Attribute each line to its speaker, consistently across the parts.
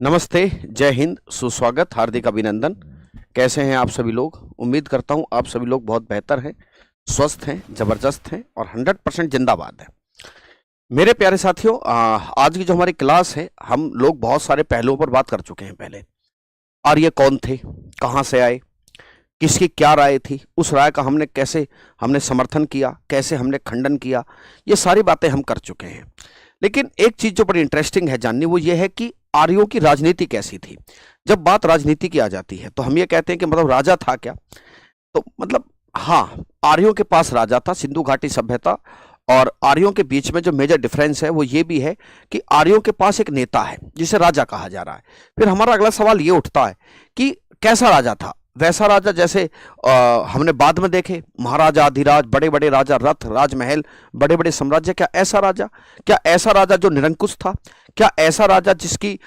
Speaker 1: नमस्ते, जय हिंद, सुस्वागत, हार्दिक अभिनंदन। कैसे हैं आप सभी लोग? उम्मीद करता हूं आप सभी लोग बहुत बेहतर हैं, स्वस्थ हैं, जबरदस्त हैं और 100% जिंदाबाद हैं। मेरे प्यारे साथियों, आज की जो हमारी क्लास है, हम लोग बहुत सारे पहलुओं पर बात कर चुके हैं पहले। आर्य कौन थे, कहाँ से आए, किसकी क्या राय थी, उस राय का हमने समर्थन किया, कैसे हमने खंडन किया, ये सारी बातें हम कर चुके हैं। लेकिन एक चीज जो बड़ी इंटरेस्टिंग है जाननी, वो ये है कि आर्यों की राजनीति कैसी थी। जब बात राजनीति की आ जाती है तो हम ये कहते हैं कि मतलब राजा था क्या, तो मतलब हाँ, आर्यों के पास राजा था। सिंधु घाटी सभ्यता और आर्यों के बीच में जो मेजर डिफरेंस है वो ये भी है कि आर्यों के पास एक नेता है जिसे राजा कहा जा रहा है। फिर हमारा अगला सवाल ये उठता है कि कैसा राजा था। वैसा राजा जैसे हमने बाद में देखे, महाराजा अधिराज, बड़े बड़े राजा, रथ, राजमहल, बड़े बड़े साम्राज्य। क्या ऐसा राजा जो निरंकुश था? क्या ऐसा राजा जिसकी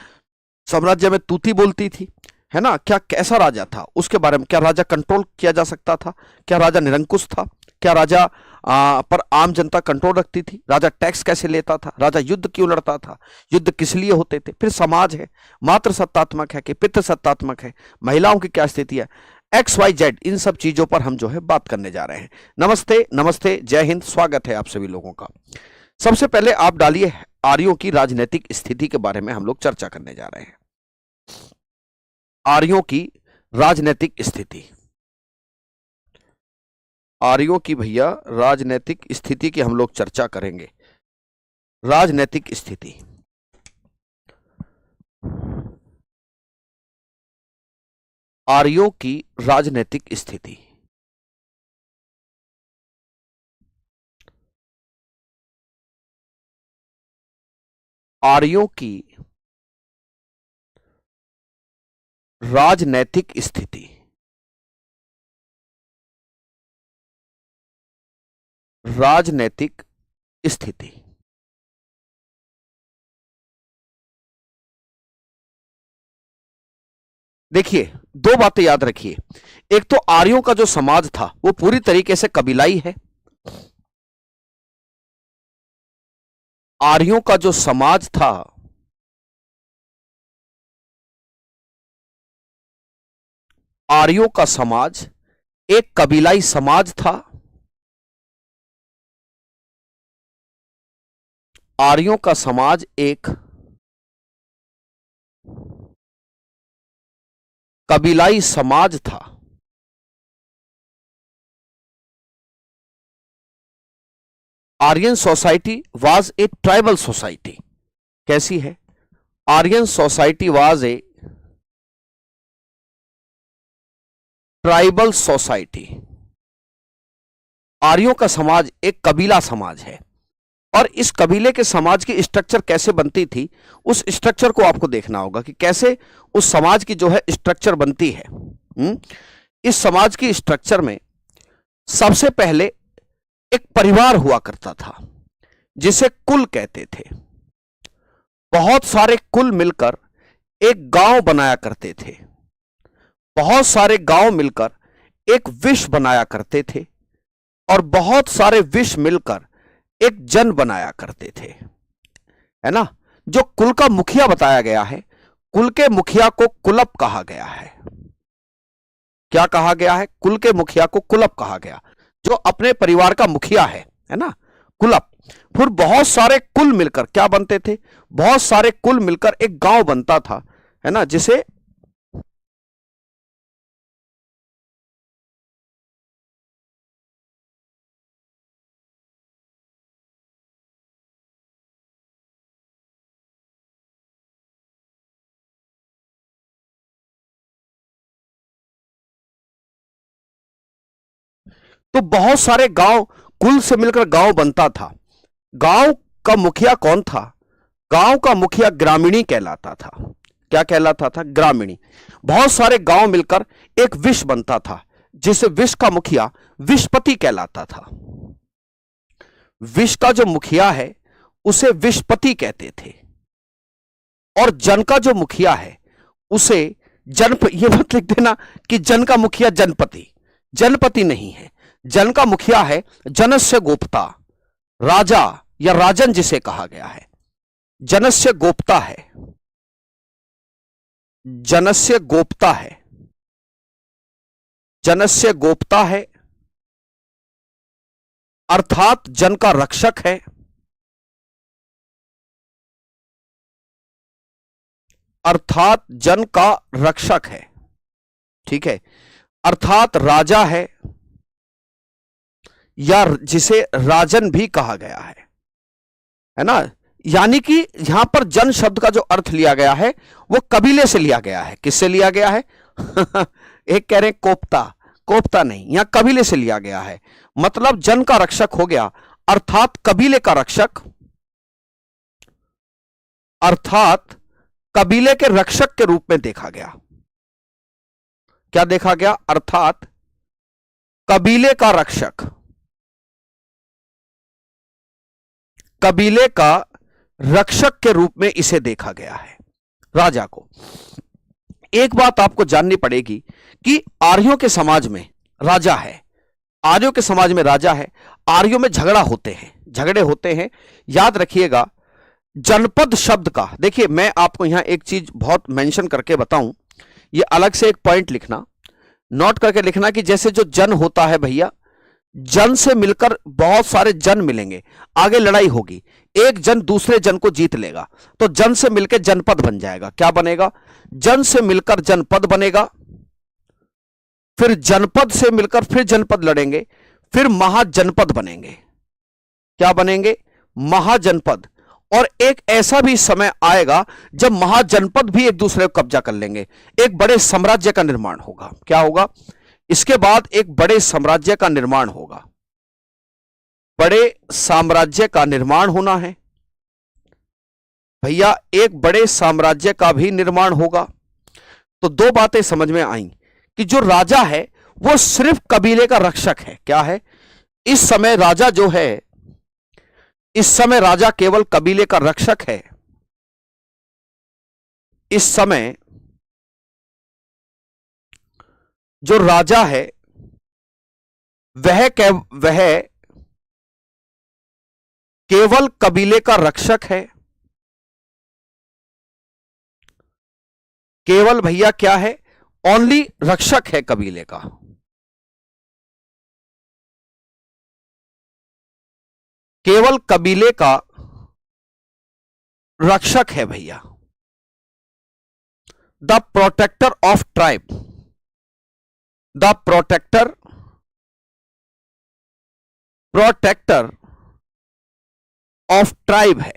Speaker 1: साम्राज्य में तूती बोलती थी, है ना? क्या कैसा राजा था उसके बारे में? क्या राजा कंट्रोल किया जा सकता था? क्या राजा निरंकुश था? क्या राजा पर आम जनता कंट्रोल रखती थी? राजा टैक्स कैसे लेता था? राजा युद्ध क्यों लड़ता था? युद्ध किस लिए होते थे? फिर समाज है, मात्र सत्तात्मक है कि पितृ सत्तात्मक है? महिलाओं की क्या स्थिति है? XYZ, इन सब चीजों पर हम जो है बात करने जा रहे हैं। नमस्ते, नमस्ते, जय हिंद, स्वागत है आप सभी लोगों का। सबसे पहले आप डालिए, आर्यों की राजनीतिक स्थिति के बारे में हम लोग चर्चा करने जा रहे हैं। आर्यों की राजनीतिक स्थिति, आर्यों की भैया राजनीतिक स्थिति की हम लोग चर्चा करेंगे। राजनीतिक स्थिति, आर्यों की राजनीतिक स्थिति। आर्यों की राजनैतिक स्थिति, राजनैतिक स्थिति। देखिए, दो बातें याद रखिए। एक तो आर्यों का जो समाज था वो पूरी तरीके से कबीलाई है। आर्यों का जो समाज था, आर्यों का समाज एक कबीलाई समाज था। आर्यों का समाज एक कबीलाई समाज था। Aryan society was a tribal society. कैसी है? Aryan society was a tribal society. आर्यों का समाज एक कबीला समाज है और इस कबीले के समाज की स्ट्रक्चर कैसे बनती थी, उस स्ट्रक्चर को आपको देखना होगा कि कैसे उस समाज की जो है स्ट्रक्चर बनती है। इस समाज की स्ट्रक्चर में सबसे पहले एक परिवार हुआ करता था जिसे कुल कहते थे। बहुत सारे कुल मिलकर एक गांव बनाया करते थे। बहुत सारे गांव मिलकर एक विश्व बनाया करते थे और बहुत सारे विश्व मिलकर एक जन बनाया करते थे, है ना? जो कुल का मुखिया बताया गया है, कुल के मुखिया को कुलप कहा गया है। क्या कहा गया है? कुल के मुखिया को कुलप कहा गया, जो अपने परिवार का मुखिया है ना? कुलप। फिर बहुत सारे कुल मिलकर क्या बनते थे? बहुत सारे कुल मिलकर एक गांव बनता था, है ना? जिसे तो बहुत सारे गांव, कुल से मिलकर गांव बनता था। गांव का मुखिया कौन था? गांव का मुखिया ग्रामीणी कहलाता था। क्या कहलाता था? ग्रामीणी। बहुत सारे गांव मिलकर एक विश्व बनता था जिसे विश्व का मुखिया विश्वपति कहलाता था। विश्व का जो मुखिया है उसे विश्वपति कहते थे और जन का जो मुखिया है उसे ये मत लिख देना कि जन का मुखिया जनपति, जनपति नहीं है। जन का मुखिया है जनस्य गोप्ता, राजा या राजन जिसे कहा गया है। जनस्य गोप्ता है, जनस्य गोप्ता है, जनस्य गोप्ता है, अर्थात जन का रक्षक है, अर्थात जन का रक्षक है, ठीक है, अर्थात राजा है, या जिसे राजन भी कहा गया है ना। यानी कि यहां पर जन शब्द का जो अर्थ लिया गया है वो कबीले से लिया गया है। किससे लिया गया है? एक कह रहे हैं कोप्ता, कोप्ता नहीं, यहां कबीले से लिया गया है, मतलब जन का रक्षक हो गया, अर्थात कबीले का रक्षक, अर्थात कबीले के रक्षक के रूप में देखा गया। क्या देखा गया? अर्थात कबीले का रक्षक, कबीले का रक्षक के रूप में इसे देखा गया है, राजा को। एक बात आपको जाननी पड़ेगी कि आर्यों के समाज में राजा है, आर्यों के समाज में राजा है, आर्यों में झगड़ा होते हैं, झगड़े होते हैं। याद रखिएगा जनपद शब्द का, देखिए मैं आपको यहां एक चीज बहुत मेंशन करके बताऊं, ये अलग से एक पॉइंट लिखना, नोट करके लिखना कि जैसे जो जन होता है भैया, जन से मिलकर बहुत सारे जन मिलेंगे, आगे लड़ाई होगी, एक जन दूसरे जन को जीत लेगा तो जन से मिलकर जनपद बन जाएगा। क्या बनेगा? जन से मिलकर जनपद बनेगा, फिर जनपद से मिलकर फिर जनपद लड़ेंगे, फिर महाजनपद बनेंगे। क्या बनेंगे? महाजनपद। और एक ऐसा भी समय आएगा जब महाजनपद भी एक दूसरे को कब्जा कर लेंगे, एक बड़े साम्राज्य का निर्माण होगा। क्या होगा? इसके बाद एक बड़े साम्राज्य का निर्माण होगा, बड़े साम्राज्य का निर्माण होना है भैया, एक बड़े साम्राज्य का भी निर्माण होगा। तो दो बातें समझ में आई कि जो राजा है वो सिर्फ कबीले का रक्षक है। क्या है? इस समय राजा जो है, इस समय राजा केवल कबीले का रक्षक है। इस समय जो राजा है वह केवल कबीले का रक्षक है, केवल भैया क्या है? ओनली रक्षक है कबीले का। केवल कबीले का रक्षक है भैया, the protector of tribe, the protector of tribe है।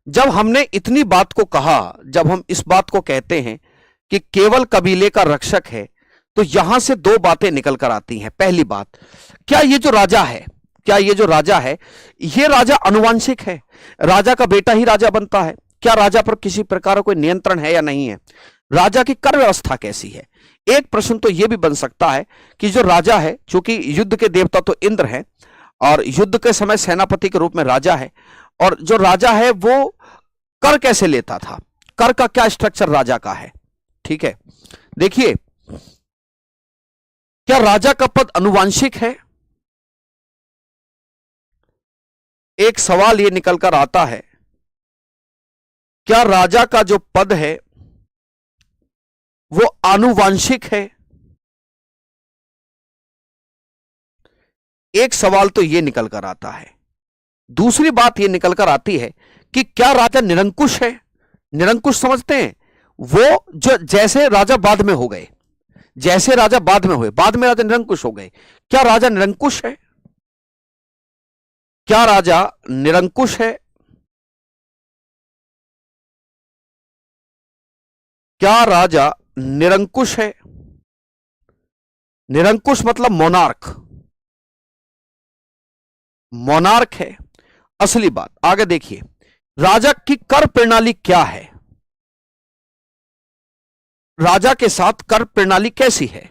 Speaker 1: जब हमने इतनी बात को कहा, जब हम इस बात को कहते हैं कि केवल कबीले का रक्षक है, तो यहां से दो बातें निकल कर आती हैं। पहली बात, क्या ये जो राजा है, क्या ये जो राजा है, ये राजा अनुवांशिक है? राजा का बेटा ही राजा बनता है? क्या राजा पर किसी प्रकार का कोई नियंत्रण है या नहीं है? राजा की कर व्यवस्था कैसी है? एक प्रश्न तो यह भी बन सकता है कि जो राजा है, चूंकि युद्ध के देवता तो इंद्र है और युद्ध के समय सेनापति के रूप में राजा है, और जो राजा है वो कर कैसे लेता था? कर का क्या स्ट्रक्चर राजा का है? ठीक है, देखिए, क्या राजा का पद अनुवांशिक है? एक सवाल यह निकलकर आता है, क्या राजा का जो पद है वो आनुवांशिक है? एक सवाल तो यह निकलकर आता है। दूसरी बात यह निकलकर आती है कि क्या राजा निरंकुश है? निरंकुश समझते हैं? वो जो जैसे राजा बाद में हो गए, जैसे राजा बाद में हुए, बाद में राजा निरंकुश हो गए, क्या राजा निरंकुश है? क्या राजा निरंकुश है? क्या राजा निरंकुश है? निरंकुश मतलब मोनार्क, मोनार्क है। असली बात आगे देखिए, राजा की कर प्रणाली क्या है? राजा के साथ कर प्रणाली कैसी है?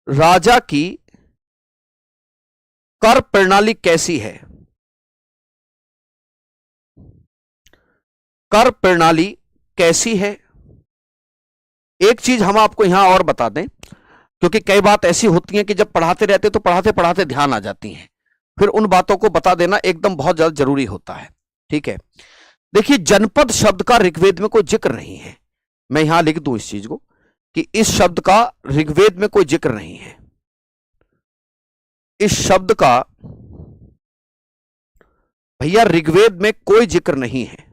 Speaker 1: राजा की कर प्रणाली कैसी है? कर प्रणाली कैसी है? एक चीज हम आपको यहां और बता दें, क्योंकि कई बात ऐसी होती है कि जब पढ़ाते रहते तो पढ़ाते पढ़ाते ध्यान आ जाती हैं, फिर उन बातों को बता देना एकदम बहुत ज्यादा जरूरी होता है। ठीक है, देखिए जनपद शब्द का ऋग्वेद में कोई जिक्र नहीं है। मैं यहां लिख दूं इस चीज को कि इस शब्द का ऋग्वेद में कोई जिक्र नहीं है। इस शब्द का भैया ऋग्वेद में कोई जिक्र नहीं है।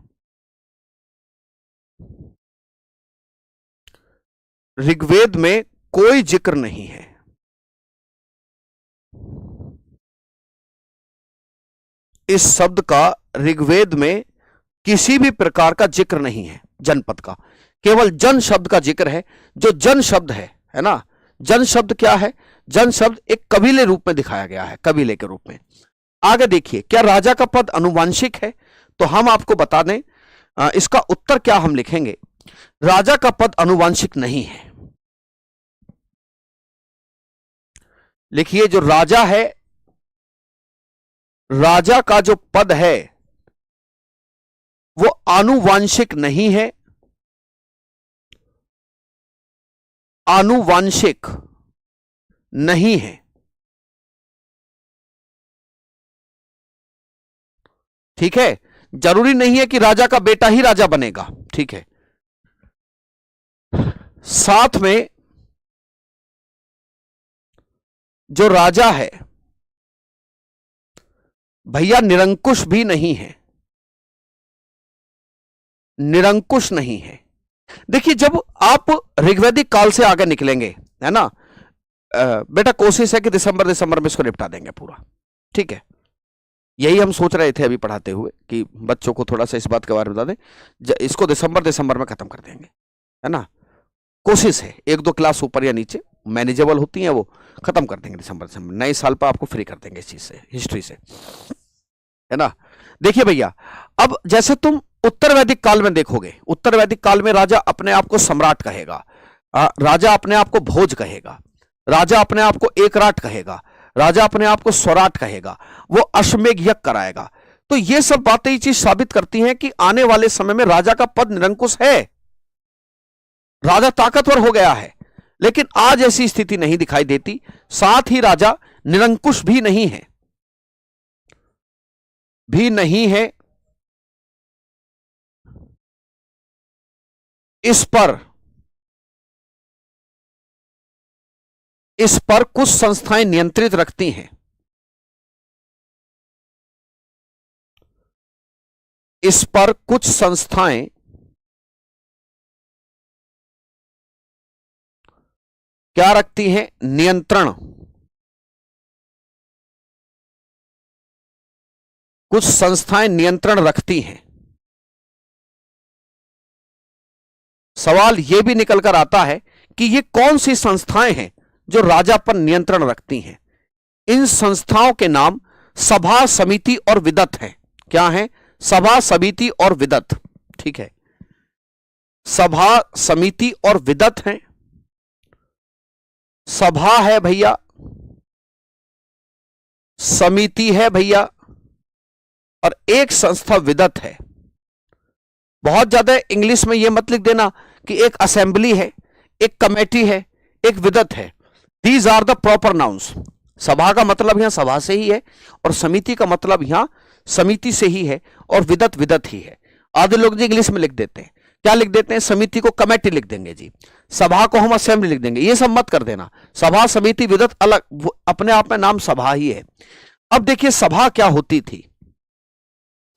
Speaker 1: ऋग्वेद में कोई जिक्र नहीं है। इस शब्द का ऋग्वेद में किसी भी प्रकार का जिक्र नहीं है जनपद का, केवल जन शब्द का जिक्र है। जो जन शब्द है ना, जन शब्द क्या है? जन शब्द एक कबीले रूप में दिखाया गया है, कबीले के रूप में। आगे देखिए, क्या राजा का पद अनुवांशिक है? तो हम आपको बता दें, इसका उत्तर क्या हम लिखेंगे, राजा का पद अनुवांशिक नहीं है। लिखिए, जो राजा है, राजा का जो पद है वो आनुवांशिक नहीं है। आनुवांशिक नहीं है। ठीक है, जरूरी नहीं है कि राजा का बेटा ही राजा बनेगा। ठीक है, साथ में जो राजा है भैया निरंकुश भी नहीं है। निरंकुश नहीं है। देखिए, जब आप ऋग्वैदिक काल से आगे निकलेंगे, है ना, बेटा कोशिश है कि दिसंबर में इसको निपटा देंगे पूरा। ठीक है, यही हम सोच रहे थे अभी पढ़ाते हुए कि बच्चों को थोड़ा सा इस बात के बारे में बता दें। इसको दिसंबर में खत्म कर देंगे, है ना। कोशिश है, 1-2 क्लास ऊपर या नीचे मैनेजेबल होती हैं, वो खत्म कर देंगे दिसंबर। नए साल पर आपको फ्री कर देंगे इस चीज से, हिस्ट्री से, है ना। देखिए भैया, अब जैसे तुम उत्तर वैदिक काल में देखोगे, उत्तर वैदिक काल में राजा अपने आप को सम्राट कहेगा, राजा अपने आप को भोज कहेगा, राजा अपने आप को एकराट कहेगा, राजा अपने आप को स्वराट कहेगा, वो अश्वमेध यज्ञ कराएगा। तो ये सब बातें ये चीज साबित करती हैं कि आने वाले समय में राजा का पद निरंकुश है, राजा ताकतवर हो गया है। लेकिन आज ऐसी स्थिति नहीं दिखाई देती। साथ ही राजा निरंकुश भी नहीं है, भी नहीं है। इस पर कुछ संस्थाएं नियंत्रित रखती हैं। इस पर कुछ संस्थाएं क्या रखती हैं? नियंत्रण। कुछ संस्थाएं नियंत्रण रखती हैं। सवाल यह भी निकल कर आता है कि ये कौन सी संस्थाएं हैं जो राजा पर नियंत्रण रखती हैं। इन संस्थाओं के नाम सभा, समिति और विदत हैं। क्या है? सभा, समिति और विदत। ठीक है, सभा, समिति और विदत हैं। सभा है भैया, समिति है भैया, और एक संस्था विदत है। बहुत ज्यादा इंग्लिश में यह मत लिख देना कि एक असेंबली है, एक कमेटी है, एक विदत है। These are the proper nouns. सभा का मतलब यहां सभा से ही है, और समिति का मतलब यहां समिति से ही है, और विदत विदत ही है। आधे लोग जी इंग्लिश में लिख देते हैं, क्या लिख देते हैं? समिति को कमेटी लिख देंगे जी, सभा को हम असेंबली लिख देंगे। ये सब मत कर देना। सभा, समिति, विदत अलग, अपने आप में नाम सभा ही है। अब देखिए, सभा क्या होती थी?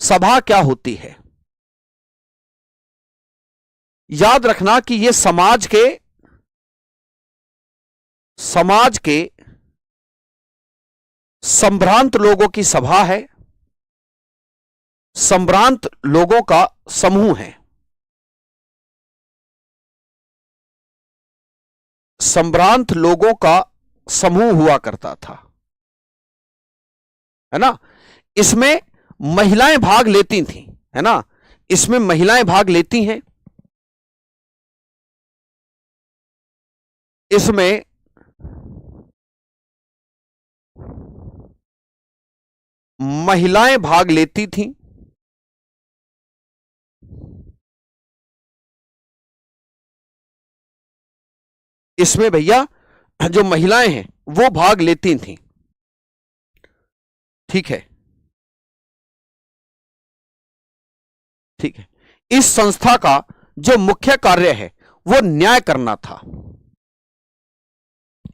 Speaker 1: सभा क्या होती है? याद रखना कि यह समाज के संभ्रांत लोगों की सभा है, संभ्रांत लोगों का समूह है। संभ्रांत लोगों का समूह हुआ करता था, है ना। इसमें महिलाएं भाग लेती थीं, है ना। इसमें महिलाएं भाग लेती हैं। इसमें महिलाएं भाग लेती थीं। इसमें भैया जो महिलाएं हैं वो भाग लेती थीं। ठीक है, ठीक है। इस संस्था का जो मुख्य कार्य है वो न्याय करना था।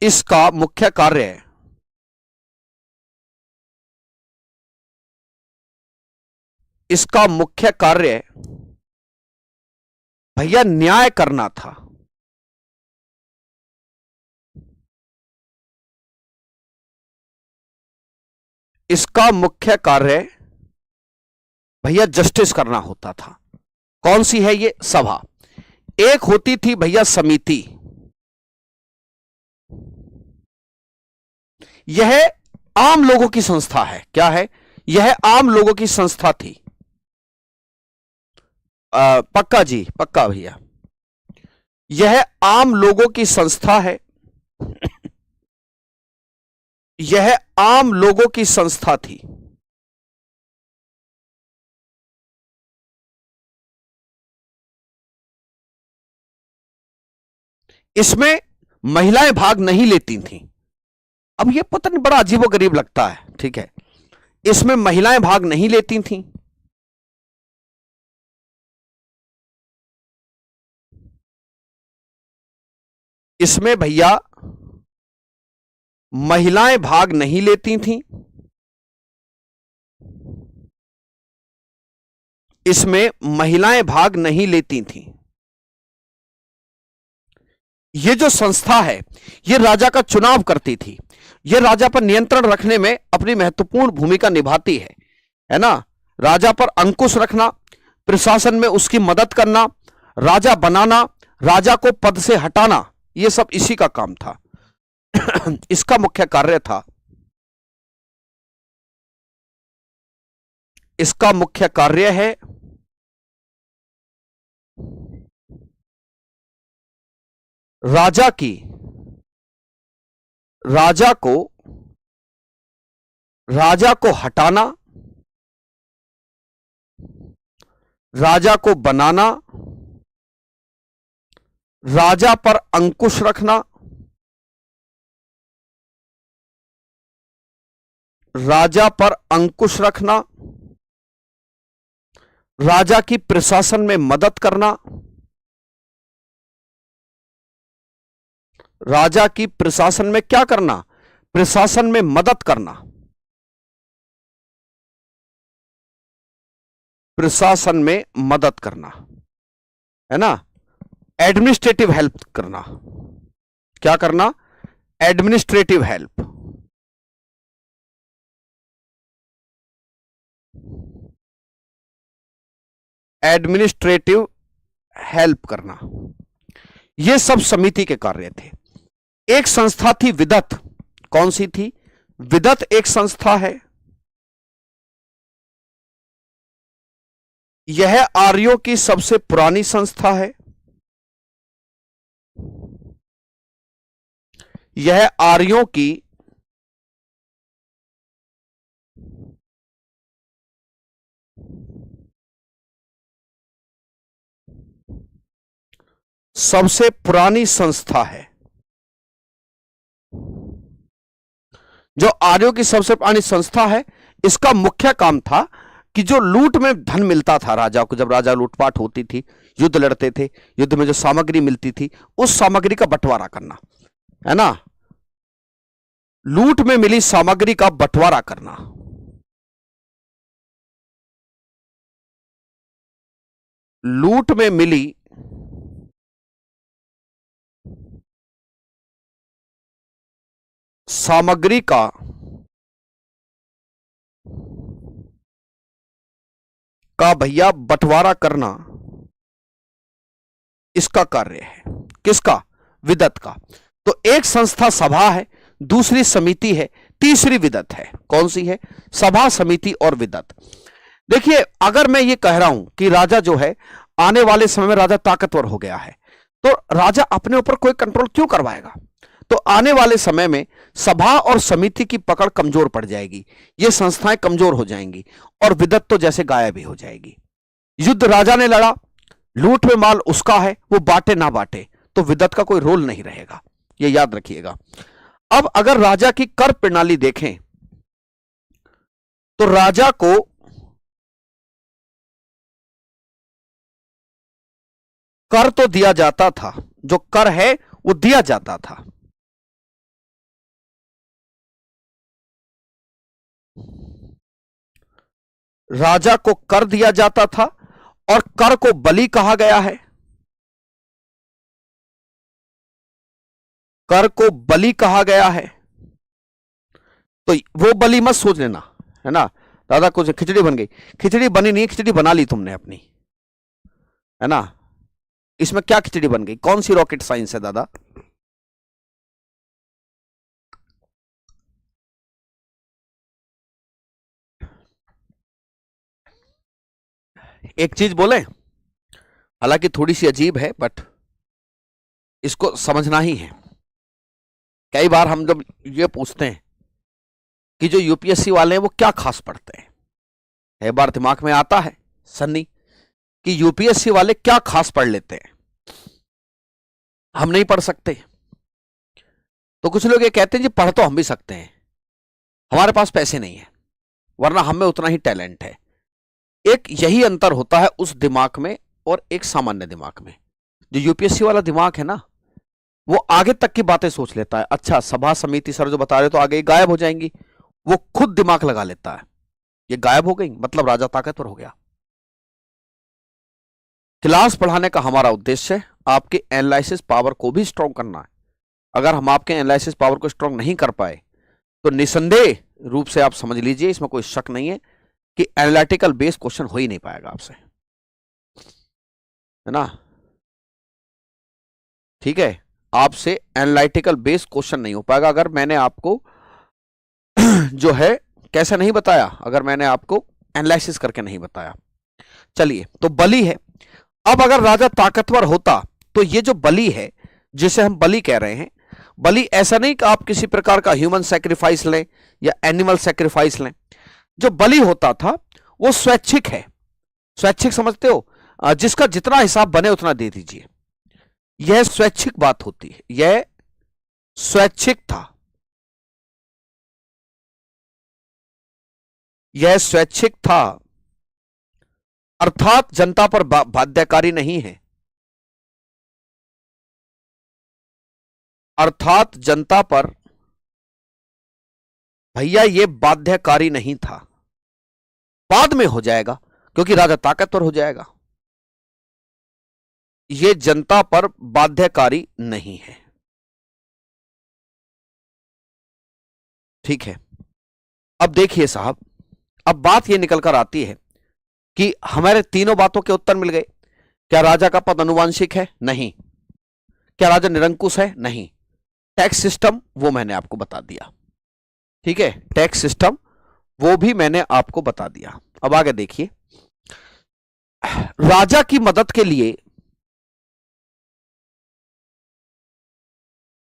Speaker 1: इसका मुख्य कार्य है, इसका मुख्य कार्य भैया न्याय करना था। इसका मुख्य कार्य भैया जस्टिस करना होता था। कौन सी है ये सभा? एक होती थी भैया समिति, यह आम लोगों की संस्था है। क्या है? यह आम लोगों की संस्था थी। पक्का जी, पक्का भैया, यह आम लोगों की संस्था है। यह आम लोगों की संस्था थी। इसमें महिलाएं भाग नहीं लेती थीं। अब यह पता नहीं, बड़ा अजीबोगरीब लगता है। ठीक है, इसमें महिलाएं भाग नहीं लेती थीं। इसमें भैया महिलाएं भाग नहीं लेती थीं। इसमें महिलाएं भाग नहीं लेती थीं। ये जो संस्था है ये राजा का चुनाव करती थी। ये राजा पर नियंत्रण रखने में अपनी महत्वपूर्ण भूमिका निभाती है ना। राजा पर अंकुश रखना, प्रशासन में उसकी मदद करना, राजा बनाना, राजा को पद से हटाना, ये सब इसी का काम था। इसका मुख्य कार्य था, इसका मुख्य कार्य है राजा को हटाना, राजा को बनाना, राजा पर अंकुश रखना, राजा पर अंकुश रखना, राजा की प्रशासन में मदद करना, राजा की प्रशासन में क्या करना? प्रशासन में मदद करना, प्रशासन में मदद करना, है ना। एडमिनिस्ट्रेटिव हेल्प करना। क्या करना? Administrative help. एडमिनिस्ट्रेटिव हेल्प करना, यह सब समिति के कार्य थे। एक संस्था थी विदत। कौन सी थी? विदत एक संस्था है। यह आर्यों की सबसे पुरानी संस्था है। यह आर्यों की सबसे पुरानी संस्था है। जो आर्यों की सबसे पुरानी संस्था है, इसका मुख्य काम था कि जो लूट में धन मिलता था राजा को, जब राजा लूटपाट होती थी, युद्ध लड़ते थे, युद्ध में जो सामग्री मिलती थी उस सामग्री का बंटवारा करना, है ना। लूट में मिली सामग्री का बंटवारा करना। लूट में मिली सामग्री का भैया बंटवारा करना इसका कार्य है। किसका? विदत का। तो एक संस्था सभा है, दूसरी समिति है, तीसरी विदत है। कौन सी है? सभा, समिति और विदत। देखिए, अगर मैं ये कह रहा हूं कि राजा जो है आने वाले समय में राजा ताकतवर हो गया है, तो राजा अपने ऊपर कोई कंट्रोल क्यों करवाएगा? तो आने वाले समय में सभा और समिति की पकड़ कमजोर पड़ जाएगी, ये संस्थाएं कमजोर हो जाएंगी और विदत तो जैसे गायब ही हो जाएगी। युद्ध राजा ने लड़ा, लूट में माल उसका है, वो बांटे ना बांटे, तो विदत का कोई रोल नहीं रहेगा, ये याद रखिएगा। अब अगर राजा की कर प्रणाली देखें तो राजा को कर तो दिया जाता था, जो कर है वो दिया जाता था। राजा को कर दिया जाता था और कर को बलि कहा गया है। कर को बलि कहा गया है, तो वो बलि मत सोच लेना, है ना। दादा कुछ खिचड़ी बन गई, खिचड़ी बनी नहीं, खिचड़ी बना ली तुमने अपनी, है ना। इसमें क्या खिचड़ी बन गई, कौन सी रॉकेट साइंस है दादा। एक चीज बोले, हालांकि थोड़ी सी अजीब है बट इसको समझना ही है। कई बार हम जब ये पूछते हैं कि जो यूपीएससी वाले हैं वो क्या खास पढ़ते हैं, कई बार दिमाग में आता है सन्नी कि यूपीएससी वाले क्या खास पढ़ लेते हैं, हम नहीं पढ़ सकते। तो कुछ लोग ये कहते हैं जी पढ़ तो हम भी सकते हैं, हमारे पास पैसे नहीं है, वरना हम में उतना ही टैलेंट है। एक यही अंतर होता है उस दिमाग में और एक सामान्य दिमाग में। जो यूपीएससी वाला दिमाग है ना, वो आगे तक की बातें सोच लेता है। अच्छा सभा समिति सर जो बता रहे तो आगे गायब हो जाएंगी, वो खुद दिमाग लगा लेता है, ये गायब हो गई मतलब राजा ताकतवर हो गया। क्लास पढ़ाने का हमारा उद्देश्य है आपके एनालिसिस पावर को भी स्ट्रांग करना है। अगर हम आपके एनालिसिस पावर को स्ट्रांग नहीं कर पाए तो निसंदेह रूप से आप समझ लीजिए, इसमें कोई शक नहीं है कि एनालिटिकल बेस्ड क्वेश्चन हो ही नहीं पाएगा आपसे, है ना। ठीक है, आपसे एनालिटिकल बेस्ड क्वेश्चन नहीं हो पाएगा अगर मैंने आपको जो है कैसे नहीं बताया, अगर मैंने आपको एनालिसिस करके नहीं बताया। चलिए, तो बलि है। अब अगर राजा ताकतवर होता तो ये जो बलि है, जिसे हम बलि कह रहे हैं, बलि ऐसा नहीं कि आप किसी प्रकार का ह्यूमन सैक्रिफाइस लें या एनिमल सैक्रिफाइस लें। जो बलि होता था वो स्वैच्छिक है। स्वैच्छिक समझते हो, जिसका जितना हिसाब बने उतना दे दीजिए, यह स्वैच्छिक बात होती है, यह स्वैच्छिक था, यह स्वैच्छिक था, अर्थात जनता पर बाध्यकारी नहीं है, अर्थात जनता पर भैया ये बाध्यकारी नहीं था। बाद में हो जाएगा क्योंकि राजा ताकतवर हो जाएगा, ये जनता पर बाध्यकारी नहीं है। ठीक है, अब देखिए साहब, अब बात यह निकल कर आती है कि हमारे तीनों बातों के उत्तर मिल गए। क्या राजा का पद अनुवांशिक है? नहीं। क्या राजा निरंकुश है? नहीं। टैक्स सिस्टम वो मैंने आपको बता दिया, ठीक है, टैक्स सिस्टम वो भी मैंने आपको बता दिया। अब आगे देखिए, राजा की मदद के लिए,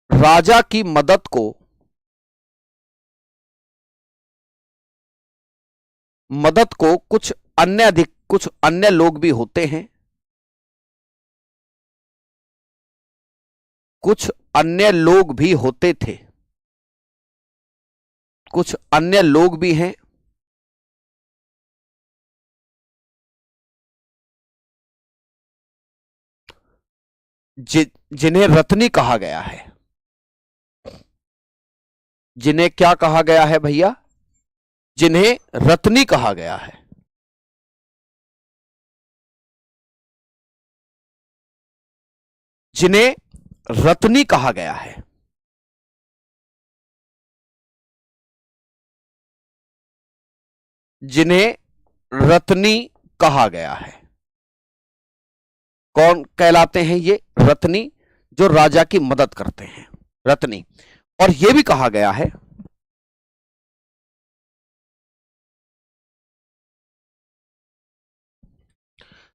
Speaker 1: राजा की मदद को कुछ अन्य लोग भी होते हैं, कुछ अन्य लोग भी होते थे, कुछ अन्य लोग भी हैं जिन्हें रत्नी कहा गया है। जिन्हें क्या कहा गया है भैया? जिन्हें रत्नी कहा गया है। जिन्हें रत्नी कहा गया है। जिन्हें रत्नी कहा गया है। कौन कहलाते हैं ये? रत्नी, जो राजा की मदद करते हैं, रत्नी। और यह भी कहा गया है,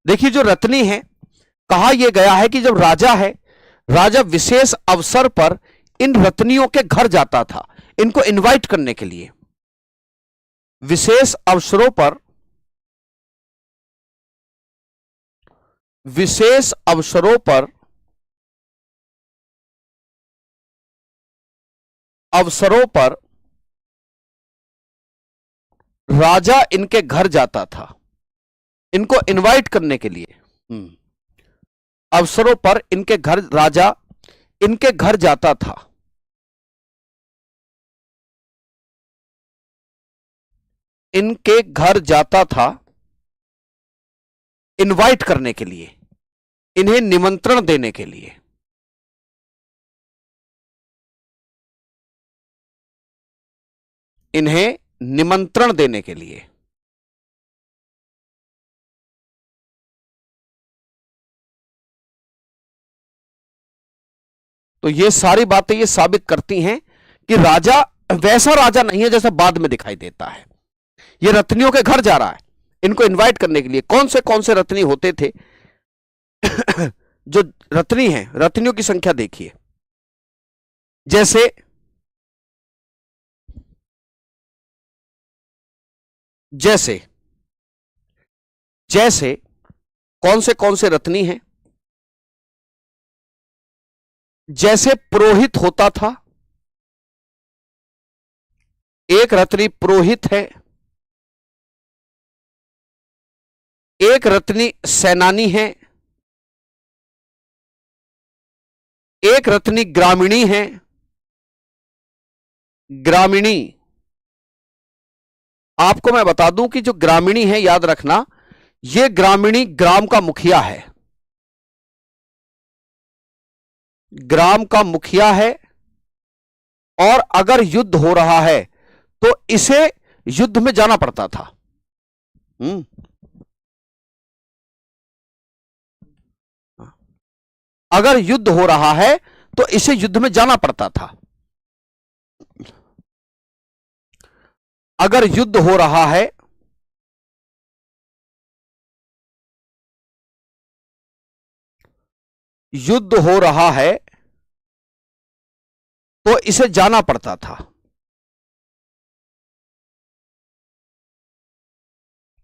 Speaker 1: देखिए जो रत्नी है, कहा यह गया है कि जब राजा है, राजा विशेष अवसर पर इन रत्नियों के घर जाता था, इनको इनवाइट करने के लिए। विशेष अवसरों पर, विशेष अवसरों पर, अवसरों पर राजा इनके घर जाता था, इनको इनवाइट करने के लिए। अवसरों पर इनके घर, राजा इनके घर जाता था, इनके घर जाता था इनवाइट करने के लिए, इन्हें निमंत्रण देने के लिए। इन्हें निमंत्रण देने के लिए। तो ये सारी बातें ये साबित करती हैं कि राजा वैसा राजा नहीं है जैसा बाद में दिखाई देता है। ये रत्नियों के घर जा रहा है इनको इनवाइट करने के लिए। कौन से रत्नी होते थे? जो रत्नी हैं, रत्नियों की संख्या देखिए। जैसे जैसे जैसे कौन से रत्नी हैं? जैसे पुरोहित होता था, एक रत्नी पुरोहित है, एक रत्नी सेनानी है, एक रत्नी ग्रामीणी है। ग्रामीणी, आपको मैं बता दूं कि जो ग्रामीणी है, याद रखना, यह ग्रामीणी ग्राम का मुखिया है। ग्राम का मुखिया है और अगर युद्ध हो रहा है तो इसे युद्ध में जाना पड़ता था। अगर युद्ध हो रहा है तो इसे युद्ध में जाना पड़ता था। अगर युद्ध हो रहा है तो इसे जाना पड़ता था।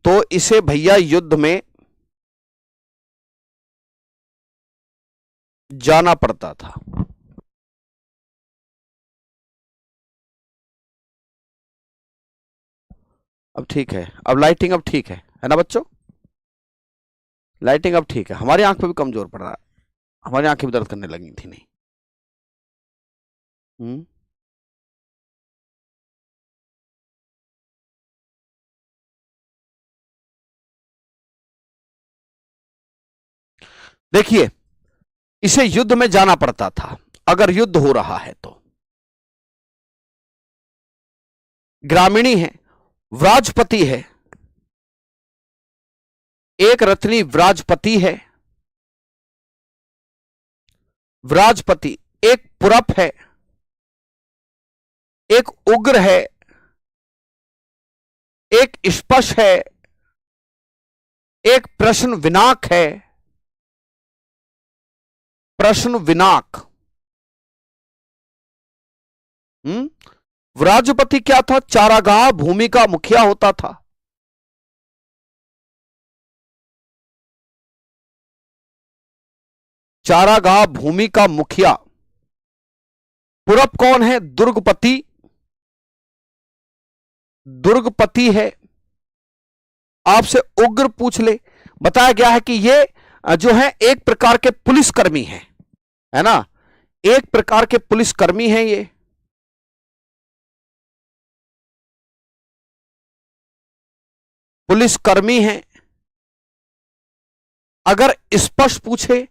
Speaker 1: तो इसे भैया युद्ध में जाना पड़ता था। अब ठीक है, अब लाइटिंग अब ठीक है ना बच्चों? लाइटिंग अब ठीक है। हमारी आंख पे भी कमजोर पड़ रहा है, हमारी आंखें भी दर्द करने लगी थी नहीं। देखिए, इसे युद्ध में जाना पड़ता था अगर युद्ध हो रहा है तो। ग्रामीणी है, व्राजपति है, एक रत्नी व्राजपति है। व्राजपति एक पुरप है, एक उग्र है, एक स्पश है, एक प्रश्न विनाक है। प्रश्न विनाक। व्राजपति क्या था? चारागाह भूमि का मुखिया होता था। चारागाह भूमि का मुखिया। पुरप कौन है? दुर्गपति। दुर्गपति है। आपसे उग्र पूछ ले, बताया गया है कि ये जो है एक प्रकार के पुलिसकर्मी हैं, है ना? एक प्रकार के पुलिसकर्मी हैं ये। पुलिसकर्मी हैं। अगर स्पष्ट पूछे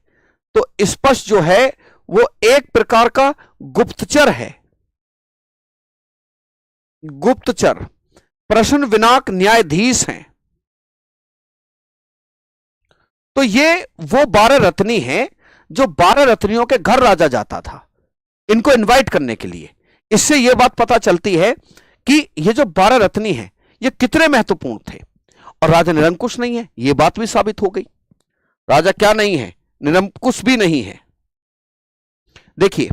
Speaker 1: तो स्पष्ट जो है वो एक प्रकार का गुप्तचर है। गुप्तचर। प्रश्न विनाक न्यायाधीश हैं। तो ये वो 12 रत्नी हैं जो 12 रत्नियों के घर राजा जाता था इनको इनवाइट करने के लिए। इससे यह बात पता चलती है कि ये जो 12 रत्नी हैं ये कितने महत्वपूर्ण थे। और राजा निरंकुश नहीं है, यह बात भी साबित हो गई। राजा क्या नहीं है? निरंकुश भी नहीं है। देखिए,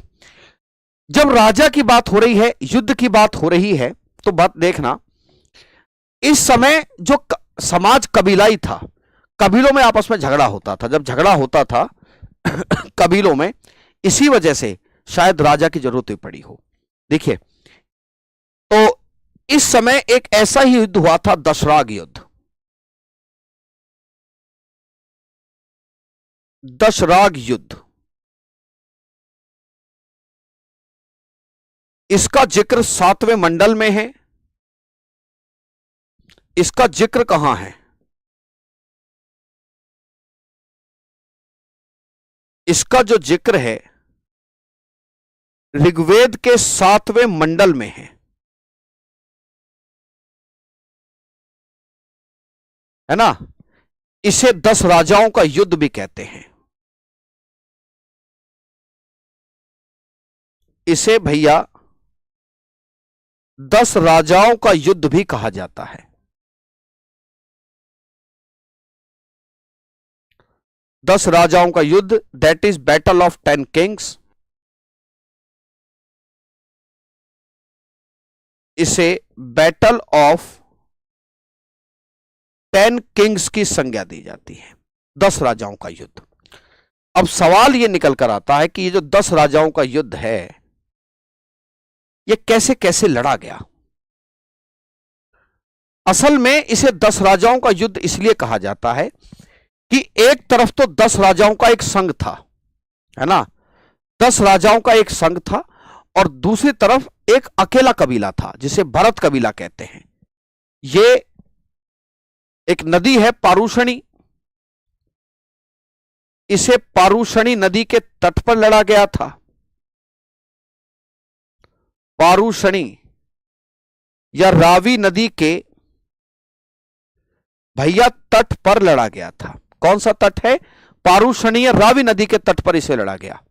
Speaker 1: जब राजा की बात हो रही है, युद्ध की बात हो रही है, तो बात देखना, इस समय जो समाज कबीलाई था, कबीलों में आपस में झगड़ा होता था। जब झगड़ा होता था कबीलों में, इसी वजह से शायद राजा की जरूरत ही पड़ी हो। देखिए, तो इस समय एक ऐसा ही युद्ध हुआ था, दशराग युद्ध। दशराग युद्ध, इसका जिक्र 7वें मंडल में है। इसका जिक्र कहां है? इसका जो जिक्र है ऋग्वेद के 7वें मंडल में है ना। इसे 10 राजाओं का युद्ध भी कहते हैं। इसे भैया 10 राजाओं का युद्ध भी कहा जाता है। 10 राजाओं का युद्ध, that is battle of 10 Kings. इसे बैटल ऑफ 10 किंग्स की संज्ञा दी जाती है, 10 राजाओं का युद्ध। अब सवाल यह निकल कर आता है कि ये जो 10 राजाओं का युद्ध है, ये कैसे कैसे लड़ा गया। असल में इसे 10 राजाओं का युद्ध इसलिए कहा जाता है कि एक तरफ तो 10 राजाओं का एक संघ था, है ना, 10 राजाओं का एक संघ था, और दूसरी तरफ एक अकेला कबीला था जिसे भरत कबीला कहते हैं। ये एक नदी है पारुषणी, इसे पारुषणी नदी के तट पर लड़ा गया था। पारुषणी या रावी नदी के भैया तट पर लड़ा गया था। कौन सा तट है? पारुषणी या रावी नदी के तट पर इसे लड़ा गया।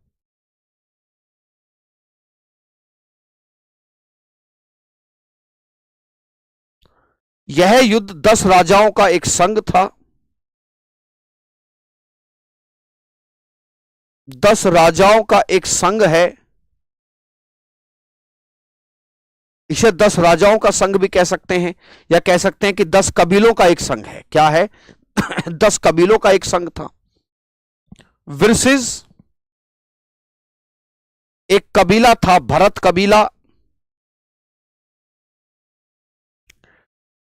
Speaker 1: यह युद्ध 10 राजाओं का एक संघ था। 10 राजाओं का एक संघ है। इसे 10 राजाओं का संघ भी कह सकते हैं, या कह सकते हैं कि 10 कबीलों का एक संघ है। क्या है? 10 कबीलों का एक संघ था। वर्सेस एक कबीला था भरत कबीला।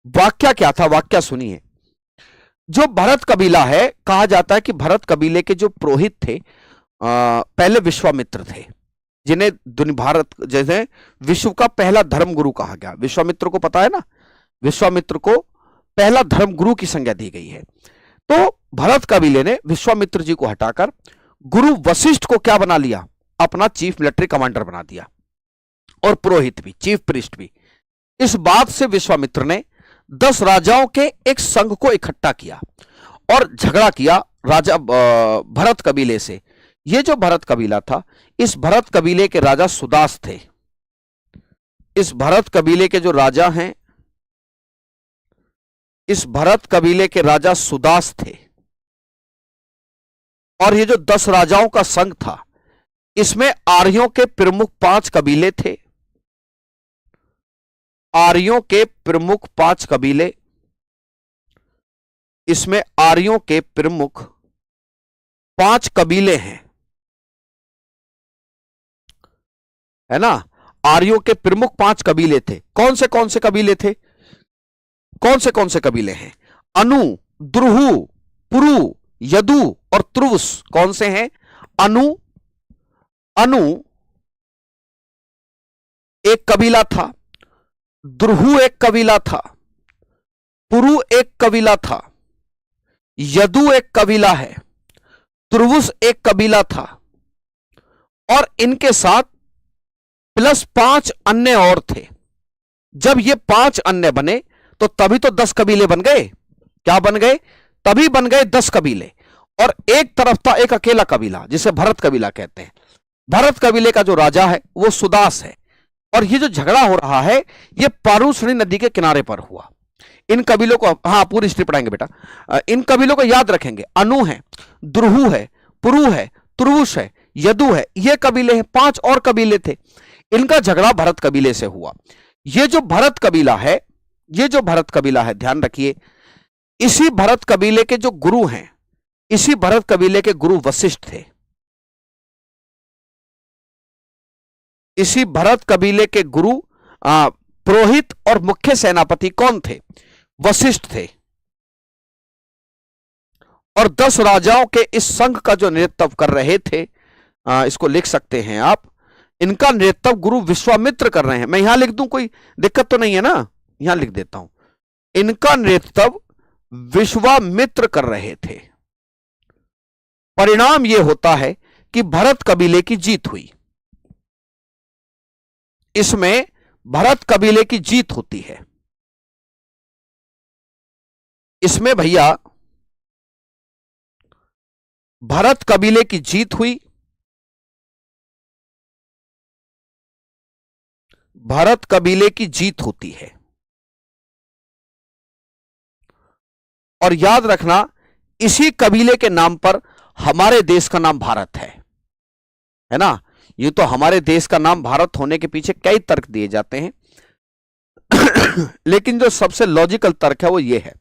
Speaker 1: वाक्य क्या था? वाक्य सुनिए। जो भरत कबीला है, कहा जाता है कि भरत कबीले के जो पुरोहित थे पहले विश्वामित्र थे, जिन्हें भारत जैसे विश्व का पहला धर्मगुरु कहा गया। विश्वामित्र को पता है ना, विश्वामित्र को पहला धर्मगुरु की संज्ञा दी गई है। तो भरत कबीले ने विश्वामित्र जी को हटाकर गुरु वशिष्ठ को क्या बना लिया? अपना चीफ मिलिट्री कमांडर बना दिया, और पुरोहित भी, चीफ प्रीस्ट भी। इस बात से विश्वामित्र ने 10 राजाओं के एक संघ को इकट्ठा किया और झगड़ा किया राजा भरत कबीले से। ये जो भरत कबीला था, इस भरत कबीले के राजा सुदास थे। इस भरत कबीले के जो राजा हैं, इस भरत कबीले के राजा सुदास थे। और ये जो 10 राजाओं का संघ था, इसमें आर्यों के प्रमुख 5 कबीले थे। आर्यों के प्रमुख 5 कबीले, इसमें आर्यों के प्रमुख 5 कबीले हैं, है ना। आर्यों के प्रमुख 5 कबीले थे। कौन से कबीले थे? कौन से कबीले हैं? अनु, द्रुहु, पुरु, यदु और त्रुवस। कौन से हैं? अनु एक कबीला था, द्रुहु एक कबीला था, पुरु एक कबीला था, यदु एक कबीला है, त्रुवस एक कबीला था, और इनके साथ प्लस 5 अन्य और थे। जब ये 5 अन्य बने तो तभी तो 10 कबीले बन गए। क्या बन गए? तभी बन गए 10 कबीले। और एक तरफ था एक अकेला कबीला जिसे भरत कबीला कहते हैं। भरत कबीले का जो राजा है वो सुदास है। और ये जो झगड़ा हो रहा है, ये पारुषणी नदी के किनारे पर हुआ। इन कबीलों को, हाँ पूरी हिस्ट्री पढ़ाएंगे बेटा, इन कबीलों को याद रखेंगे। अनु है, द्रुहु है, पुरु है, तुर्वुस है, यदु है, ये कबीले हैं। 5 और कबीले थे। इनका झगड़ा भरत कबीले से हुआ। ये जो भरत कबीला है, ये जो भरत कबीला है, ध्यान रखिए, इसी भरत कबीले के जो गुरु हैं, इसी भरत कबीले के गुरु वशिष्ठ थे। इसी भरत कबीले के गुरु पुरोहित और मुख्य सेनापति कौन थे? वशिष्ठ थे। और 10 राजाओं के इस संघ का जो नेतृत्व कर रहे थे, इसको लिख सकते हैं आप, इनका नेतृत्व गुरु विश्वामित्र कर रहे हैं। मैं यहां लिख दूं, कोई दिक्कत तो नहीं है ना? यहां लिख देता हूं, इनका नेतृत्व विश्वामित्र कर रहे थे। परिणाम यह होता है कि भरत कबीले की जीत हुई। इसमें भरत कबीले की जीत होती है। इसमें भैया भरत कबीले की जीत हुई। भरत कबीले की जीत होती है। और याद रखना, इसी कबीले के नाम पर हमारे देश का नाम भारत है ना? ये तो हमारे देश का नाम भारत होने के पीछे कई तर्क दिए जाते हैं लेकिन जो सबसे लॉजिकल तर्क है वो ये है,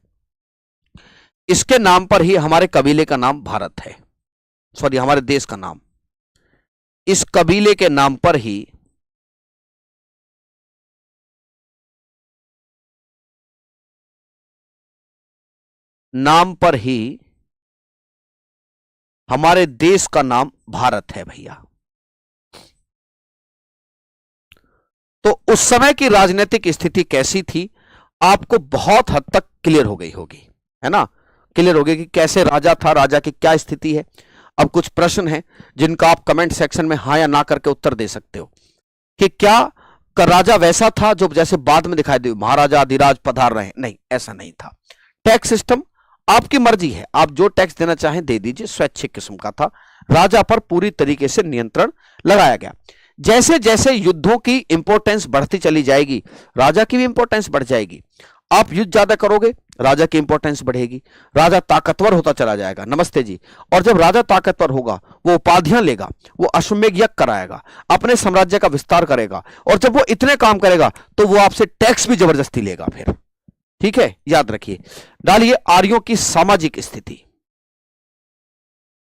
Speaker 1: इसके नाम पर ही हमारे कबीले का नाम भारत है। सॉरी, हमारे देश का नाम, इस कबीले के नाम पर ही हमारे देश का नाम भारत है भैया। तो उस समय की राजनीतिक स्थिति कैसी थी आपको बहुत हद तक क्लियर हो गई होगी, है ना? क्लियर हो गई कि कैसे राजा था, राजा की क्या स्थिति है। अब कुछ प्रश्न हैं जिनका आप कमेंट सेक्शन में हां या ना करके उत्तर दे सकते हो कि क्या राजा वैसा था जो जैसे बाद में दिखाई दे, महाराजा अधिराज पधार रहे हैं? नहीं, ऐसा नहीं था। टैक्स सिस्टम आपकी मर्जी है, आप जो टैक्स देना चाहें दे दीजिए, स्वैच्छिक किस्म का था। राजा पर पूरी तरीके से नियंत्रण लगाया गया। जैसे जैसे युद्धों की इंपॉर्टेंस बढ़ती चली जाएगी, राजा की भी इंपॉर्टेंस बढ़ जाएगी। आप युद्ध ज्यादा करोगे, राजा की इंपॉर्टेंस बढ़ेगी, राजा ताकतवर होता चला जाएगा। नमस्ते जी। और जब राजा ताकतवर होगा, वो उपाधियां लेगा, वो अश्वमेध यज्ञ कराएगा, अपने साम्राज्य का विस्तार करेगा, और जब वो इतने काम करेगा तो वो आपसे टैक्स भी जबरदस्ती लेगा फिर। ठीक है, याद रखिए। डालिए आर्यों की सामाजिक स्थिति।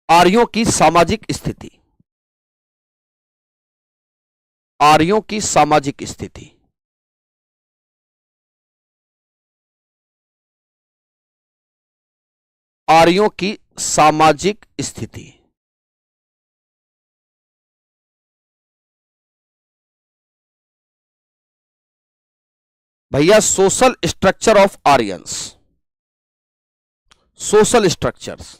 Speaker 1: आर्यों की सामाजिक स्थिति। आर्यों की सामाजिक स्थिति। आर्यों की सामाजिक स्थिति। भैया social structure of Aryans. Social structures,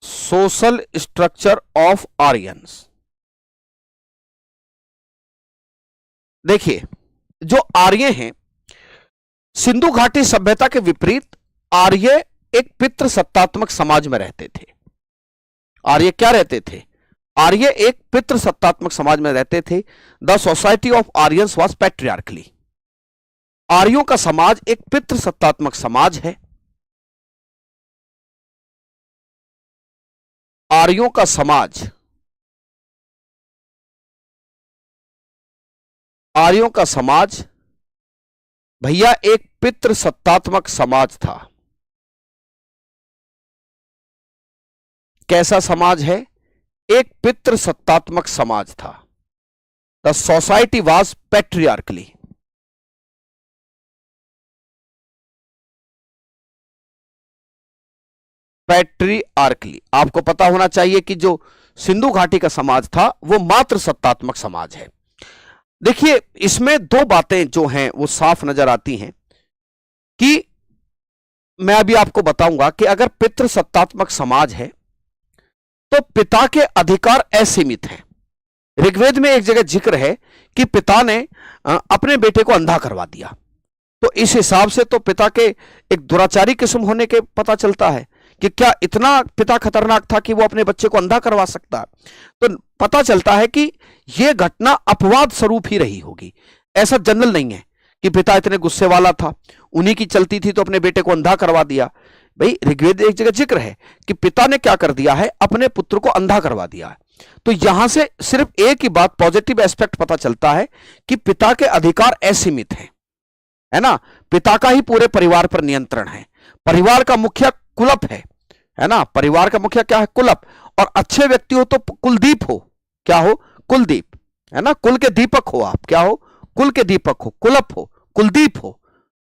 Speaker 1: social structure of Aryans. देखिए, जो आर्य हैं, सिंधु घाटी सभ्यता के विपरीत आर्य एक पितृ सत्तात्मक समाज में रहते थे। आर्य क्या रहते थे? आर्य एक पितृ सत्तात्मक समाज में रहते थे। The society of Aryans was patriarchally. आर्यों का समाज एक पितृ सत्तात्मक समाज है। आर्यों का समाज, आर्यों का समाज भैया एक पितृ सत्तात्मक समाज था। कैसा समाज है? एक पितृ सत्तात्मक समाज था। The society was patriarchally. Patriarchally. आपको पता होना चाहिए कि जो सिंधु घाटी का समाज था वो मात्र सत्तात्मक समाज है। देखिए, इसमें दो बातें जो हैं वो साफ नजर आती हैं कि मैं अभी आपको बताऊंगा कि अगर पितृ सत्तात्मक समाज है तो पिता के अधिकार असीमित हैं। ऋग्वेद में एक जगह जिक्र है कि पिता ने अपने बेटे को अंधा करवा दिया। तो इस हिसाब से तो पिता के एक दुराचारी किस्म होने के पता चलता है कि क्या इतना पिता खतरनाक था कि वो अपने बच्चे को अंधा करवा सकता है। तो पता चलता है कि यह घटना अपवाद स्वरूप ही रही होगी। ऐसा जनरल नहीं है कि पिता इतने गुस्से वाला था, उन्हीं की चलती थी तो अपने बेटे को अंधा करवा दिया। भाई, ऋग्वेद एक जगह जिक्र है कि पिता ने क्या कर दिया है, अपने पुत्र को अंधा करवा दिया है। तो यहां से सिर्फ एक ही बात, पॉजिटिव एस्पेक्ट पता चलता है कि पिता के अधिकार असीमित हैं, है ना। पिता का ही पूरे परिवार पर नियंत्रण है। परिवार का मुखिया कुलप है, है ना। परिवार का मुखिया क्या है? कुलप। और अच्छे व्यक्ति हो तो कुलदीप हो, क्या हो? कुलदीप, है ना। कुल के दीपक हो आप, क्या हो? कुल के दीपक हो, कुलप हो, कुलदीप हो।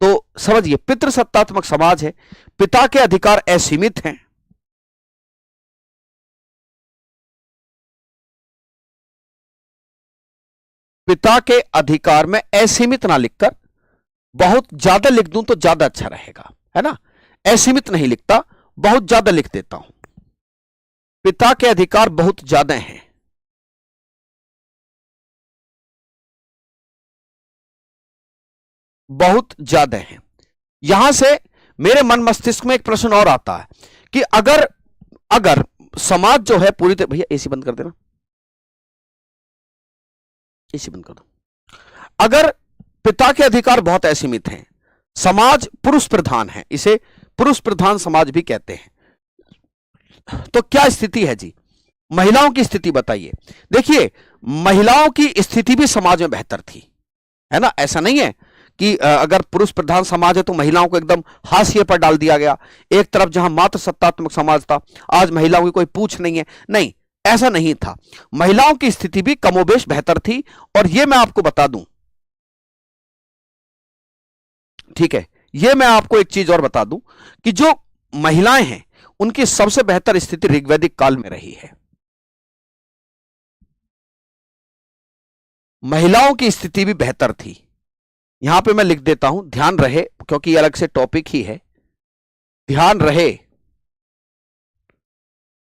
Speaker 1: तो समझिए पितृसत्तात्मक समाज है, पिता के अधिकार असीमित हैं। पिता के अधिकार में असीमित ना लिखकर बहुत ज्यादा लिख दूं तो ज्यादा अच्छा रहेगा, है ना। असीमित नहीं लिखता, बहुत ज्यादा लिख देता हूं। पिता के अधिकार बहुत ज्यादा हैं, बहुत ज्यादा हैं। यहां से मेरे मन मस्तिष्क में एक प्रश्न और आता है कि अगर अगर समाज जो है पूरी तरह, भैया एसी बंद कर देना, एसी बंद कर दो। अगर पिता के अधिकार बहुत असीमित हैं, समाज पुरुष प्रधान है, इसे पुरुष प्रधान समाज भी कहते हैं, तो क्या स्थिति है जी? महिलाओं की स्थिति बताइए। देखिए महिलाओं की स्थिति भी समाज में बेहतर थी, है ना। ऐसा नहीं है कि अगर पुरुष प्रधान समाज है तो महिलाओं को एकदम हाशिए पर डाल दिया गया। एक तरफ जहां मात्र सत्तात्मक समाज था, आज महिलाओं की कोई पूछ नहीं है, नहीं, ऐसा नहीं था। महिलाओं की स्थिति भी कमोबेश बेहतर थी। और यह मैं आपको बता दूं, ठीक है, यह मैं आपको एक चीज और बता दूं कि जो महिलाएं हैं उनकी सबसे बेहतर स्थिति ऋग्वैदिक काल में रही है। महिलाओं की स्थिति भी बेहतर थी। यहां पे मैं लिख देता हूं, ध्यान रहे, क्योंकि ये अलग से टॉपिक ही है, ध्यान रहे,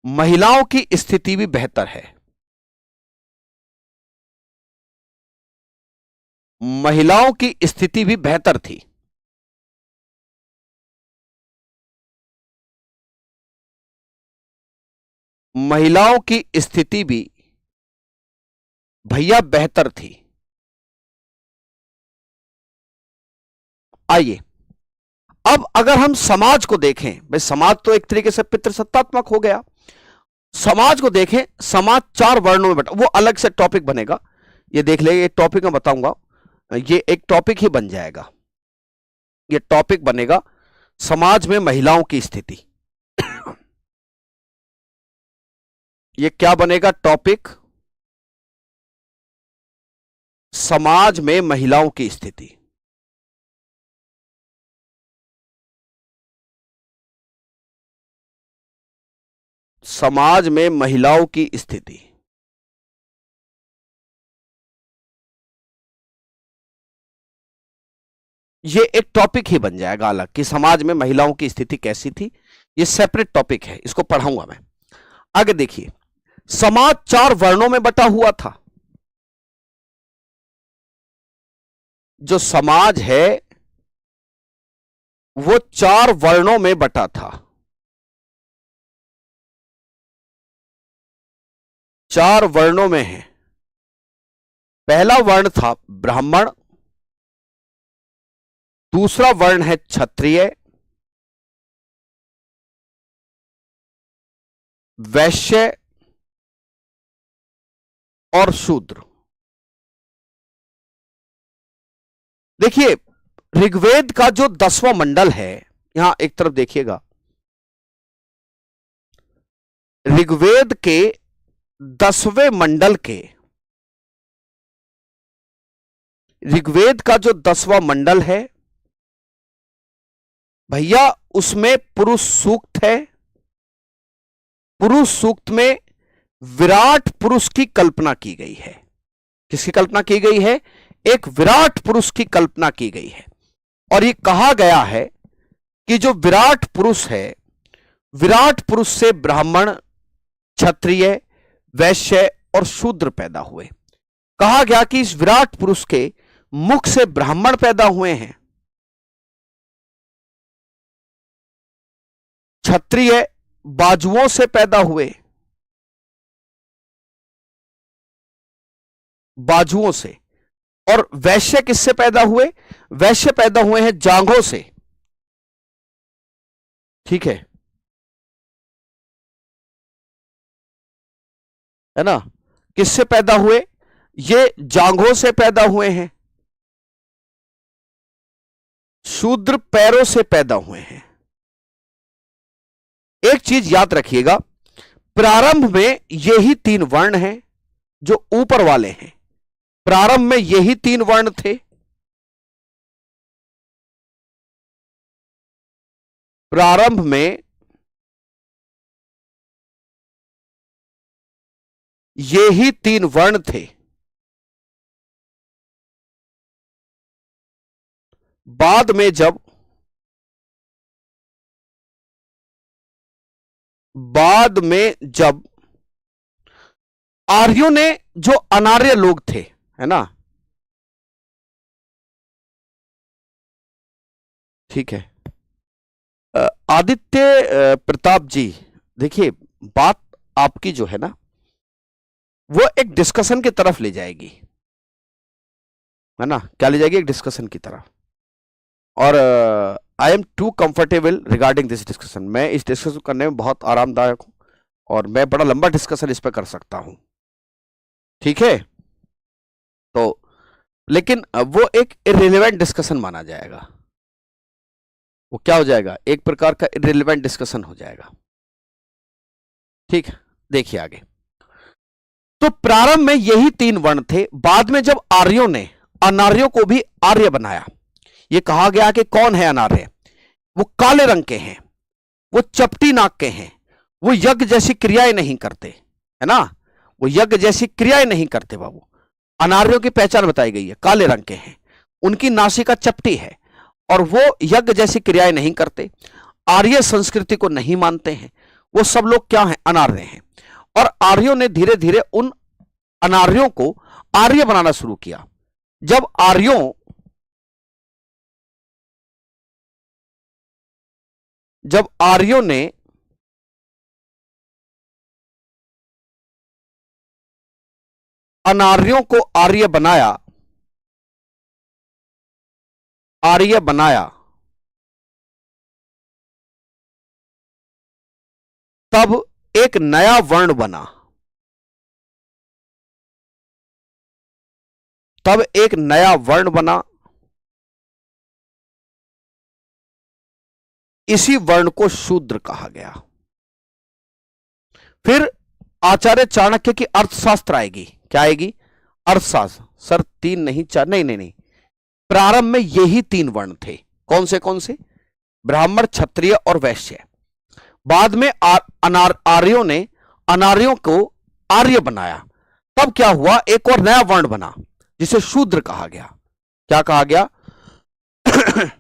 Speaker 1: महिलाओं की स्थिति भी बेहतर है। महिलाओं की स्थिति भी बेहतर थी। महिलाओं की स्थिति भी भैया बेहतर थी। आइए अब अगर हम समाज को देखें, भाई समाज तो एक तरीके से पितृसत्तात्मक हो गया, समाज को देखें, समाज 4 वर्णों में बटा, वो अलग से टॉपिक बनेगा, ये देख ले, ये टॉपिक मैं बताऊंगा, ये एक टॉपिक ही बन जाएगा, ये टॉपिक बनेगा समाज में महिलाओं की स्थिति। ये क्या बनेगा? टॉपिक समाज में महिलाओं की स्थिति। समाज में महिलाओं की स्थिति। ये एक टॉपिक ही बन जाएगा अलग कि समाज में महिलाओं की स्थिति कैसी थी। ये सेपरेट टॉपिक है, इसको पढ़ाऊंगा मैं। आगे देखिए, समाज 4 वर्णों में बटा हुआ था। जो समाज है वो 4 वर्णों में बटा था। 4 वर्णों में है। पहला वर्ण था ब्राह्मण, दूसरा वर्ण है क्षत्रिय, वैश्य और शूद्र। देखिए ऋग्वेद का जो 10वां मंडल है, यहां एक तरफ देखिएगा, ऋग्वेद के 10वें मंडल के, ऋग्वेद का जो 10वां मंडल है भैया, उसमें पुरुष सूक्त है। पुरुष सूक्त में विराट पुरुष की कल्पना की गई है। किसकी कल्पना की गई है? एक विराट पुरुष की कल्पना की गई है। और यह कहा गया है कि जो विराट पुरुष है, विराट पुरुष से ब्राह्मण, क्षत्रिय, वैश्य और शूद्र पैदा हुए। कहा गया कि इस विराट पुरुष के मुख से ब्राह्मण पैदा हुए हैं, क्षत्रिय बाजुओं से पैदा हुए, बाजुओं से, और वैश्य किससे पैदा हुए? वैश्य पैदा हुए हैं जांघों से। ठीक है ना। किससे पैदा हुए? ये जांघों से पैदा हुए हैं। शूद्र पैरों से पैदा हुए हैं। एक चीज याद रखिएगा, प्रारंभ में यही 3 वर्ण हैं जो ऊपर वाले हैं। प्रारंभ में यही 3 वर्ण थे। प्रारंभ में यही 3 वर्ण थे। बाद में जब आर्यों ने, जो अनार्य लोग थे, है ना, ठीक है, आदित्य प्रताप जी, देखिए बात आपकी जो है ना वो एक डिस्कशन की तरफ ले जाएगी, है ना, क्या ले जाएगी, एक डिस्कशन की तरफ। और I am too comfortable regarding this discussion, मैं इस डिस्कशन करने में बहुत आरामदायक हूं और मैं बड़ा लंबा डिस्कशन इस पर कर सकता हूं, ठीक है। तो लेकिन वो एक इररिलेवेंट डिस्कशन माना जाएगा, वो क्या हो जाएगा, एक प्रकार का इररिलेवेंट डिस्कशन हो जाएगा, ठीक है। देखिए आगे, तो प्रारंभ में यही 3 वर्ण थे। बाद में जब आर्यों ने अनार्यों को भी आर्य बनाया, ये कहा गया कि कौन है अनार्य, वो काले रंग के हैं, वो चपटी नाक के हैं, वो यज्ञ जैसी क्रियाएं नहीं करते, है ना, वो यज्ञ जैसी क्रियाएं नहीं करते बाबू। अनार्यों की पहचान बताई गई है, काले रंग के हैं, उनकी नासिका चपटी है और वो यज्ञ जैसी क्रियाएं नहीं करते, आर्य संस्कृति को नहीं मानते हैं। वो सब लोग क्या हैं, अनार्य हैं। और आर्यों ने धीरे धीरे उन अनार्यों को आर्य बनाना शुरू किया। जब आर्यों ने अनार्यों को आर्य बनाया, तब एक नया वर्ण बना, इसी वर्ण को शूद्र कहा गया। फिर आचार्य चाणक्य की अर्थशास्त्र आएगी, क्या आएगी, अर्थशास्त्र। सर 3 नहीं 4, नहीं, प्रारंभ में यही 3 वर्ण थे। कौन से, ब्राह्मण, क्षत्रिय और वैश्य। बाद में आर्यों ने अनार्यों को आर्य बनाया, तब क्या हुआ, एक और नया वर्ण बना जिसे शूद्र कहा गया। क्या कहा गया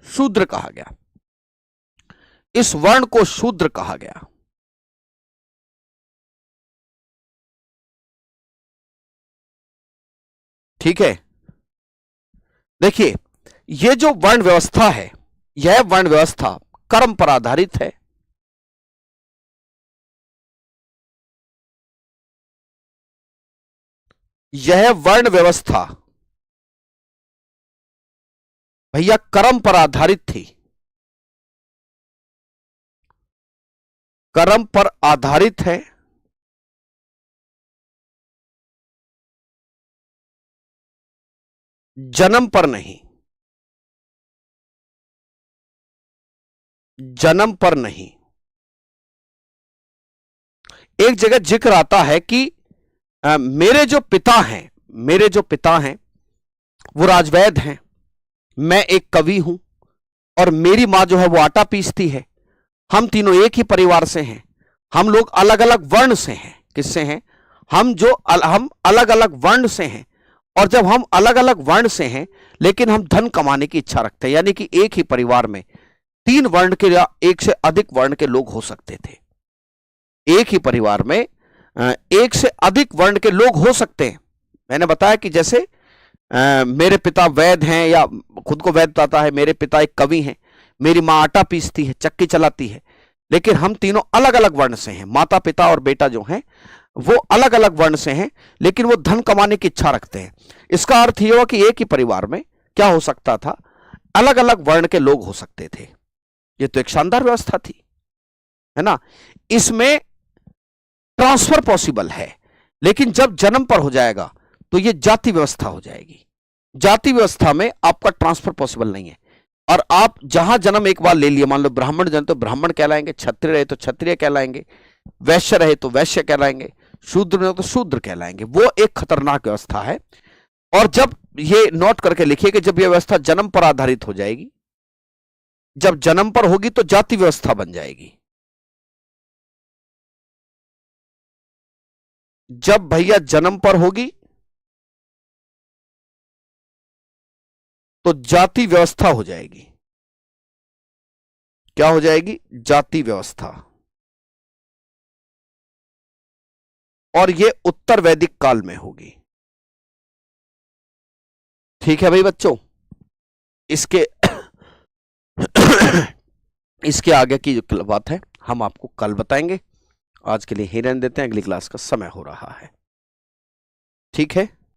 Speaker 1: शूद्र कहा गया। इस वर्ण को शूद्र कहा गया। ठीक है, देखिए ये जो वर्ण व्यवस्था है, यह वर्ण व्यवस्था कर्म पर आधारित है। यह वर्ण व्यवस्था भैया कर्म पर आधारित थी, कर्म पर आधारित है। जन्म पर नहीं, जन्म पर नहीं। एक जगह जिक्र आता है कि मेरे जो पिता हैं वो राजवैद हैं, मैं एक कवि हूं और मेरी मां जो है वो आटा पीसती है। हम तीनों एक ही परिवार से हैं, हम लोग अलग अलग वर्ण से हैं। किससे हैं, हम अलग अलग वर्ण से हैं। और जब हम अलग अलग वर्ण से हैं लेकिन हम धन कमाने की इच्छा रखते हैं, यानी कि एक ही परिवार में 3 वर्ण के या एक से अधिक वर्ण के लोग हो सकते थे। एक ही परिवार में एक से अधिक वर्ण के लोग हो सकते हैं। मैंने बताया कि जैसे मेरे पिता वैद हैं, या खुद को वैद बताता है, मेरे पिता एक कवि हैं, मेरी मां आटा पीसती है, चक्की चलाती है, लेकिन हम तीनों अलग अलग वर्ण से हैं। माता पिता और बेटा जो हैं वो अलग अलग वर्ण से हैं, लेकिन वो धन कमाने की इच्छा रखते हैं। इसका अर्थ यह हुआ कि एक ही परिवार में क्या हो सकता था, अलग अलग वर्ण के लोग हो सकते थे। ये तो एक शानदार व्यवस्था थी, है ना। इसमें ट्रांसफर पॉसिबल है, लेकिन जब जन्म पर हो जाएगा तो ये जाति व्यवस्था हो जाएगी। जाति व्यवस्था में आपका ट्रांसफर पॉसिबल नहीं है। और आप जहां जन्म एक बार ले लिए, मान लो ब्राह्मण जन्म तो ब्राह्मण कहलाएंगे, क्षत्रिय रहे तो क्षत्रिय कहलाएंगे, वैश्य रहे तो वैश्य कहलाएंगे, शूद्र रहे तो शूद्र कहलाएंगे। वो एक खतरनाक व्यवस्था है। और जब ये नोट करके लिखिए कि जब यह व्यवस्था जन्म पर आधारित हो जाएगी, जब जन्म पर होगी तो जाति व्यवस्था बन जाएगी। जब भैया जन्म पर होगी तो जाति व्यवस्था हो जाएगी। क्या हो जाएगी? जाति व्यवस्था। और यह उत्तर वैदिक काल में होगी। ठीक है भाई बच्चों, इसके इसके आगे की जो बात है हम आपको कल बताएंगे। आज के लिए ही रहने देते हैं, अगली क्लास का समय हो रहा है। ठीक है।